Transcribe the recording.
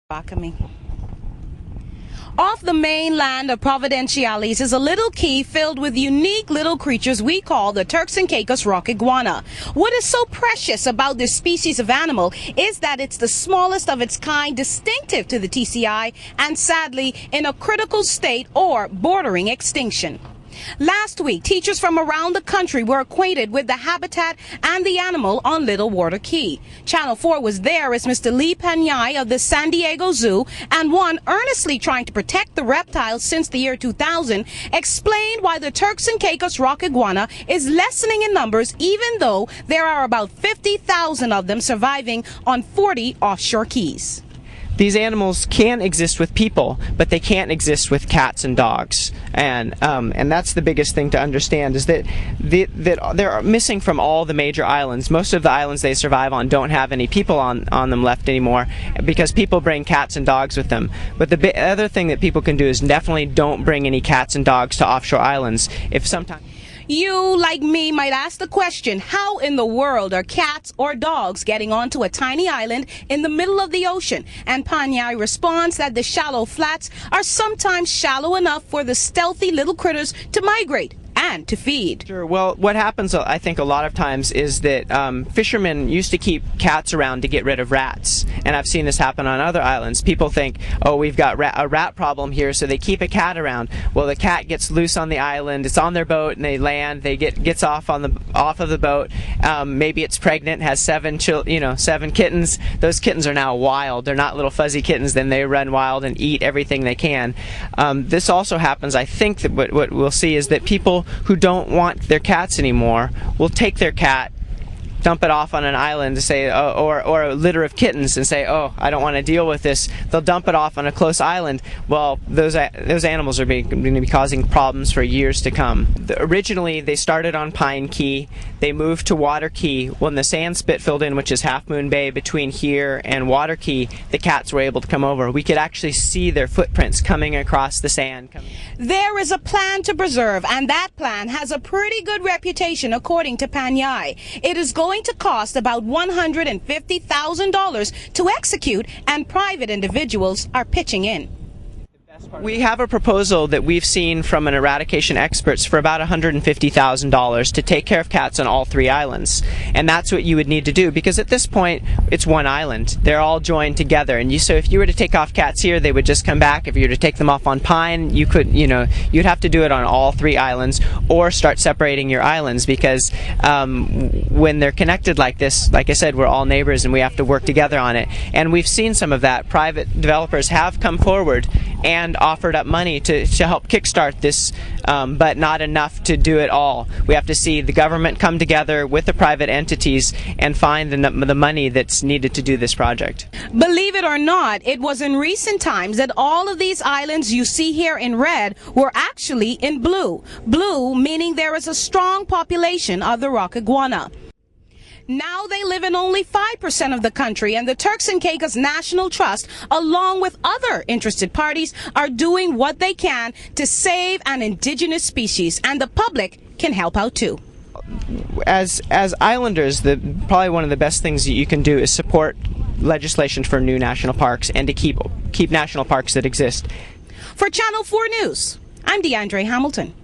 Off the mainland of Providenciales is a little key filled with unique little creatures we call the Turks and Caicos rock iguana. What is so precious about this species of animal is that it's the smallest of its kind, distinctive to the TCI, and sadly in a critical state or bordering extinction. Last week, teachers from around the country were acquainted with the habitat and the animal on Little Water Key. Channel 4 was there as Mr. Lee Panyai of the San Diego Zoo, and one earnestly trying to protect the reptiles since the year 2000, explained why the Turks and Caicos rock iguana is lessening in numbers, even though there are about 50,000 of them surviving on 40 offshore keys. These animals can exist with people, but they can't exist with cats and dogs, and that's the biggest thing to understand, is that they're missing from all the major islands. Most of the islands they survive on don't have any people on them left anymore, because people bring cats and dogs with them. But the other thing that people can do is definitely don't bring any cats and dogs to offshore islands. If sometimes you, like me, might ask the question, how in the world are cats or dogs getting onto a tiny island in the middle of the ocean? And Panyai responds that the shallow flats are sometimes shallow enough for the stealthy little critters to migrate and to feed. Sure. Well, what happens, I think, a lot of times is that fishermen used to keep cats around to get rid of rats. And I've seen this happen on other islands. People think, oh, we've got a rat problem here, so they keep a cat around. Well, the cat gets loose on the island, it's on their boat, and they land, gets off of the boat. Maybe it's pregnant, has seven kittens. Those kittens are now wild. They're not little fuzzy kittens. Then they run wild and eat everything they can. This also happens, I think, that what we'll see is that people who don't want their cats anymore will take their cat, dump it off on an island to say, or a litter of kittens, and say, oh, I don't want to deal with this. They'll dump it off on a close island. Well, those animals are going to be causing problems for years to come. Originally, they started on Pine Key. They moved to Water Key. When the sand spit filled in, which is Half Moon Bay between here and Water Key, the cats were able to come over. We could actually see their footprints coming across the sand. There is a plan to preserve, and that plan has a pretty good reputation, according to Panyai. It is going to cost about $150,000 to execute, and private individuals are pitching in. We have a proposal that we've seen from an eradication experts for about $150,000 to take care of cats on all three islands. And that's what you would need to do, because at this point it's one island. They're all joined together, and so if you were to take off cats here, they would just come back. If you were to take them off on Pine, you'd have to do it on all three islands, or start separating your islands, because when they're connected like this, like I said, we're all neighbors and we have to work together on it. And we've seen some of that. Private developers have come forward and offered up money to help kickstart this, but not enough to do it all. We have to see the government come together with the private entities and find the money that's needed to do this project. Believe it or not, it was in recent times that all of these islands you see here in red were actually in blue. Blue meaning there is a strong population of the rock iguana. Now they live in only 5% of the country, and the Turks and Caicos National Trust, along with other interested parties, are doing what they can to save an indigenous species, and the public can help out too. As islanders, probably one of the best things that you can do is support legislation for new national parks and to keep national parks that exist. For Channel 4 News, I'm DeAndre Hamilton.